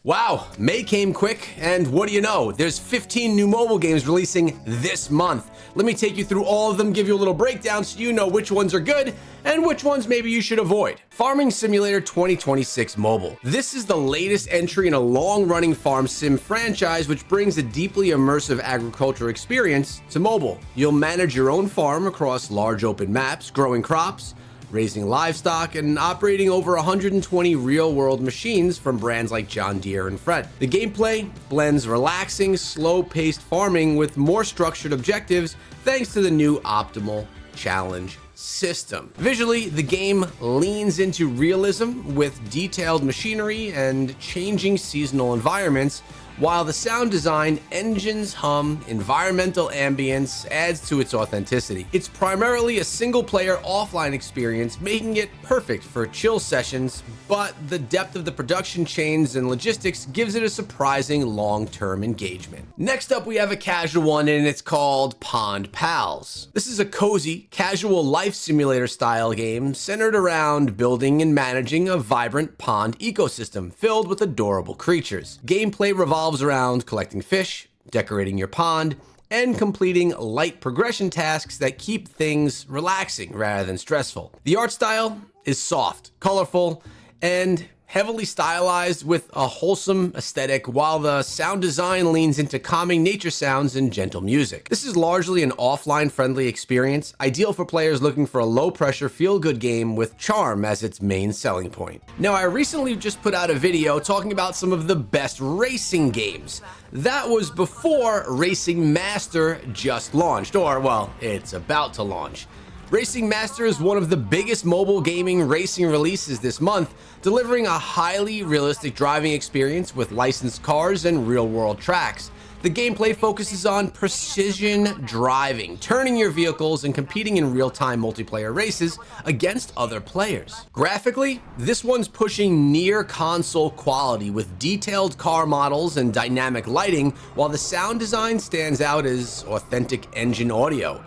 Wow, May came quick, and what do you know? There's 15 new mobile games releasing this month. Let me take you through all of them, give you a little breakdown so you know which ones are good and which ones maybe you should avoid. Farming Simulator 2026 Mobile. This is the latest entry in a long-running farm sim franchise which brings a deeply immersive agriculture experience to mobile. You'll manage your own farm across large open maps, growing crops, raising livestock, and operating over 120 real-world machines from brands like John Deere and Fred. The gameplay blends relaxing, slow-paced farming with more structured objectives thanks to the new optimal challenge system. Visually, the game leans into realism with detailed machinery and changing seasonal environments, while the sound design, engines hum, environmental ambience adds to its authenticity. It's primarily a single-player offline experience, making it perfect for chill sessions, but the depth of the production chains and logistics gives it a surprising long-term engagement. Next up, we have a casual one, and it's called Pond Pals. This is a cozy, casual life simulator style game centered around building and managing a vibrant pond ecosystem filled with adorable creatures. Gameplay revolves around collecting fish, decorating your pond, and completing light progression tasks that keep things relaxing rather than stressful. The art style is soft, colorful, and heavily stylized with a wholesome aesthetic, while the sound design leans into calming nature sounds and gentle music. This is largely an offline-friendly experience, ideal for players looking for a low-pressure, feel-good game with charm as its main selling point. Now, I recently just put out a video talking about some of the best racing games. That was before Racing Master just launched, or, well, it's about to launch. Racing Master is one of the biggest mobile gaming racing releases this month, delivering a highly realistic driving experience with licensed cars and real-world tracks. The gameplay focuses on precision driving, turning your vehicles and competing in real-time multiplayer races against other players. Graphically, this one's pushing near console quality with detailed car models and dynamic lighting, while the sound design stands out as authentic engine audio.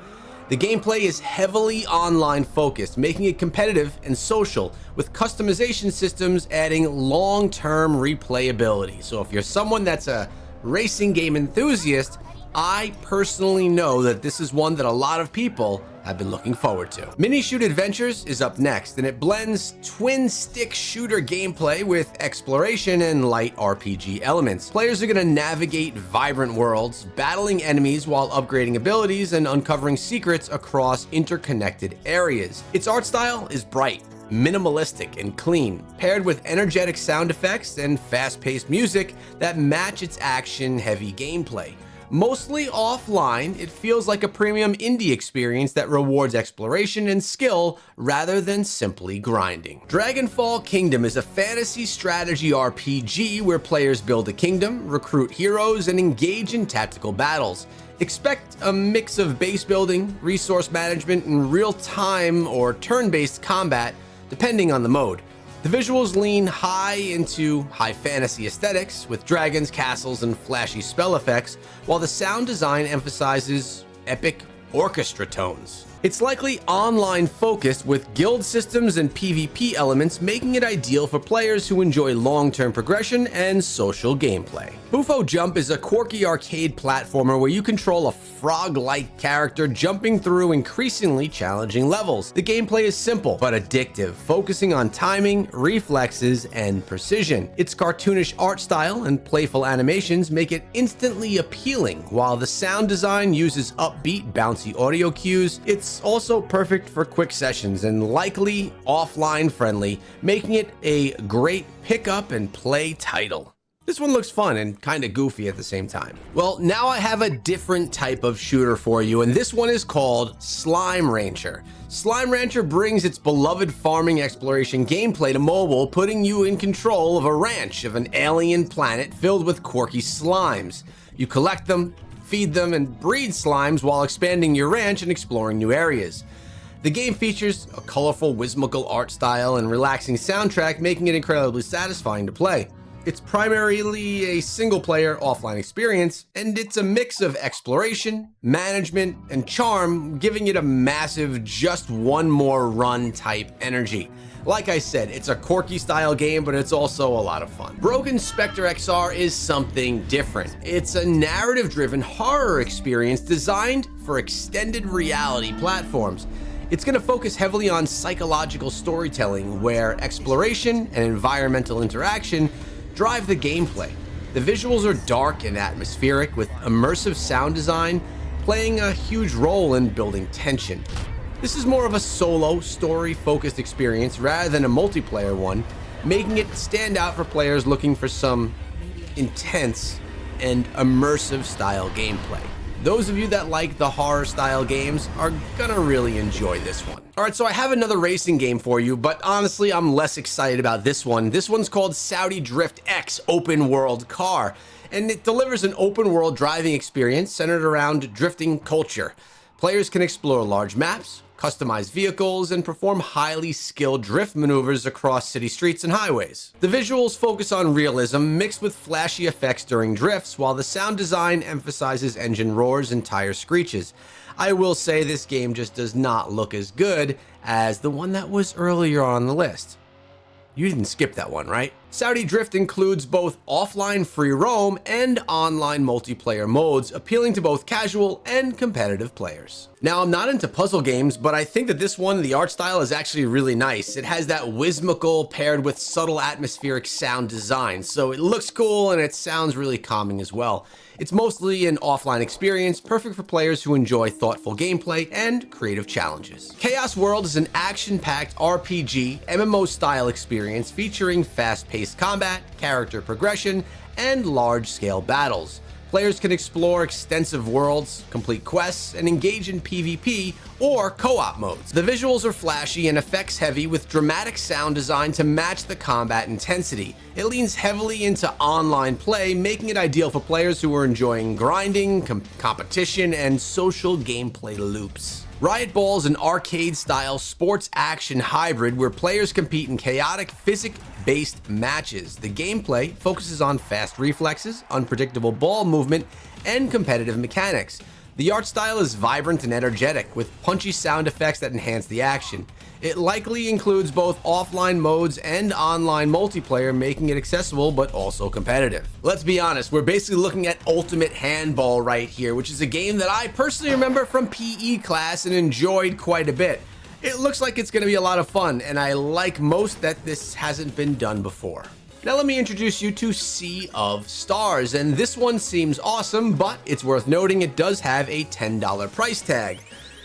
The gameplay is heavily online focused, making it competitive and social, with customization systems adding long-term replayability. So if you're someone that's a racing game enthusiast, I personally know that this is one that a lot of people have been looking forward to. Mini Shoot Adventures is up next, and it blends twin-stick shooter gameplay with exploration and light RPG elements. Players are going to navigate vibrant worlds, battling enemies while upgrading abilities and uncovering secrets across interconnected areas. Its art style is bright, minimalistic, and clean, paired with energetic sound effects and fast-paced music that match its action-heavy gameplay. Mostly offline, it feels like a premium indie experience that rewards exploration and skill rather than simply grinding. Dragonfall Kingdom is a fantasy strategy RPG where players build a kingdom, recruit heroes, and engage in tactical battles. Expect a mix of base building, resource management, and real-time or turn-based combat, depending on the mode. The visuals lean high into high fantasy aesthetics, with dragons, castles, and flashy spell effects, while the sound design emphasizes epic orchestra tones. It's likely online focused with guild systems and PvP elements, making it ideal for players who enjoy long-term progression and social gameplay. Bufo Jump is a quirky arcade platformer where you control a frog-like character jumping through increasingly challenging levels. The gameplay is simple but addictive, focusing on timing, reflexes, and precision. Its cartoonish art style and playful animations make it instantly appealing, while the sound design uses upbeat, bouncy audio cues. It's also perfect for quick sessions and likely offline friendly, making it a great pick up and play title. This one looks fun and kind of goofy at the same time. Well, now I have a different type of shooter for you, and this one is called Slime Rancher. Slime Rancher brings its beloved farming exploration gameplay to mobile, putting you in control of a ranch of an alien planet filled with quirky slimes. You collect them, feed them, and breed slimes while expanding your ranch and exploring new areas. The game features a colorful, whimsical art style and relaxing soundtrack, making it incredibly satisfying to play. It's primarily a single-player offline experience, and it's a mix of exploration, management, and charm, giving it a massive just one more run type energy. Like I said, it's a quirky style game, but it's also a lot of fun. Broken Spectre XR is something different. It's a narrative-driven horror experience designed for extended reality platforms. It's going to focus heavily on psychological storytelling, where exploration and environmental interaction drive the gameplay. The visuals are dark and atmospheric, with immersive sound design playing a huge role in building tension. This is more of a solo, story-focused experience rather than a multiplayer one, making it stand out for players looking for some intense and immersive style gameplay. Those of you that like the horror style games are gonna really enjoy this one. Alright, so I have another racing game for you, but honestly, I'm less excited about this one. This one's called Saudi Drift X Open World Car, and it delivers an open world driving experience centered around drifting culture. Players can explore large maps, customize vehicles, and perform highly skilled drift maneuvers across city streets and highways. The visuals focus on realism mixed with flashy effects during drifts, while the sound design emphasizes engine roars and tire screeches. I will say this game just does not look as good as the one that was earlier on the list. You didn't skip that one, right? Saudi Drift includes both offline free roam and online multiplayer modes, appealing to both casual and competitive players. Now, I'm not into puzzle games, but I think that this one, the art style is actually really nice. It has that whimsical paired with subtle atmospheric sound design, so it looks cool and it sounds really calming as well. It's mostly an offline experience, perfect for players who enjoy thoughtful gameplay and creative challenges. Chaos World is an action-packed RPG, MMO-style experience featuring fast-paced combat, character progression, and large-scale battles. Players can explore extensive worlds, complete quests, and engage in PvP or co-op modes. The visuals are flashy and effects heavy, with dramatic sound design to match the combat intensity. It leans heavily into online play, making it ideal for players who are enjoying grinding, competition, and social gameplay loops. Riot Ball is an arcade-style sports action hybrid where players compete in chaotic physics-based matches. The gameplay focuses on fast reflexes, unpredictable ball movement, and competitive mechanics. The art style is vibrant and energetic, with punchy sound effects that enhance the action. It likely includes both offline modes and online multiplayer, making it accessible but also competitive. Let's be honest, we're basically looking at Ultimate Handball right here, which is a game that I personally remember from PE class and enjoyed quite a bit. It looks like it's going to be a lot of fun, and I like most that this hasn't been done before. Now let me introduce you to Sea of Stars, and this one seems awesome, but it's worth noting it does have a $10 price tag.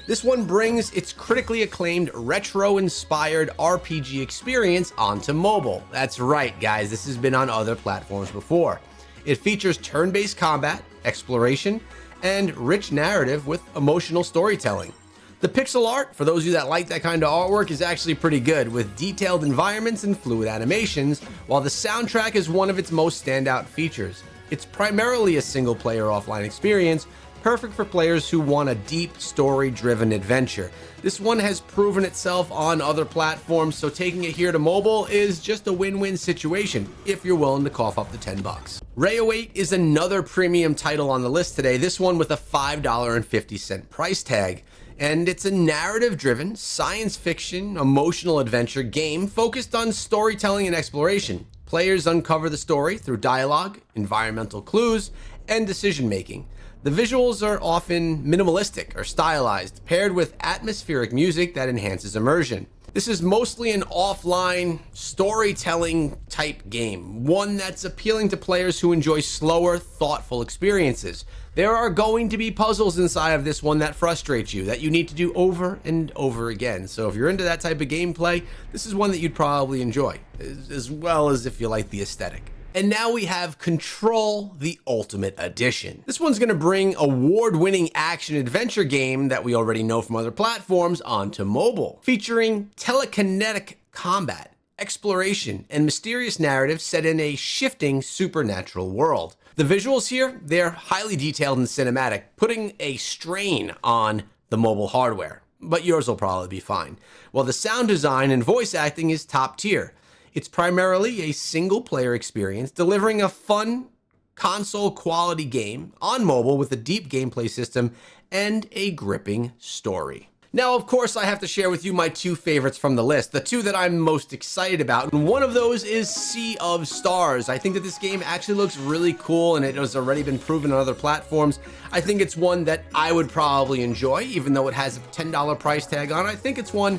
This one brings its critically acclaimed retro-inspired RPG experience onto mobile. That's right, guys, this has been on other platforms before. It features turn-based combat, exploration, and rich narrative with emotional storytelling. The pixel art, for those of you that like that kind of artwork, is actually pretty good, with detailed environments and fluid animations, while the soundtrack is one of its most standout features. It's primarily a single-player offline experience, perfect for players who want a deep, story-driven adventure. This one has proven itself on other platforms, so taking it here to mobile is just a win-win situation, if you're willing to cough up the 10 bucks. Ray08 is another premium title on the list today, this one with a $5.50 price tag. And it's a narrative-driven, science fiction, emotional adventure game focused on storytelling and exploration. Players uncover the story through dialogue, environmental clues, and decision-making. The visuals are often minimalistic or stylized, paired with atmospheric music that enhances immersion. This is mostly an offline, storytelling type game, one that's appealing to players who enjoy slower, thoughtful experiences. There are going to be puzzles inside of this one that frustrate you, that you need to do over and over again. So if you're into that type of gameplay, this is one that you'd probably enjoy, as well as if you like the aesthetic. And now we have Control, the Ultimate Edition. This one's going to bring award-winning action-adventure game that we already know from other platforms onto mobile, featuring telekinetic combat, exploration, and mysterious narrative set in a shifting supernatural world. The visuals here, they're highly detailed and cinematic, putting a strain on the mobile hardware, but yours will probably be fine. While the sound design and voice acting is top tier. It's primarily a single-player experience, delivering a fun, console-quality game on mobile with a deep gameplay system and a gripping story. Now, of course, I have to share with you my two favorites from the list, the two that I'm most excited about, and one of those is Sea of Stars. I think that this game actually looks really cool, and it has already been proven on other platforms. I think it's one that I would probably enjoy, even though it has a $10 price tag on it. I think it's one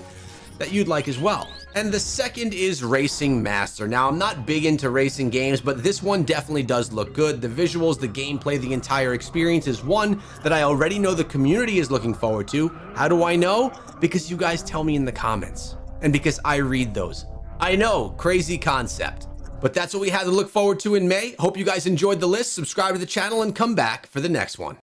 that you'd like as well. And the second is Racing Master. Now, I'm not big into racing games, but this one definitely does look good. The visuals, the gameplay, the entire experience is one that I already know the community is looking forward to. How do I know? Because you guys tell me in the comments, and because I read those. I know, crazy concept, but that's what we had to look forward to in May. Hope you guys enjoyed the list. Subscribe to the channel and come back for the next one.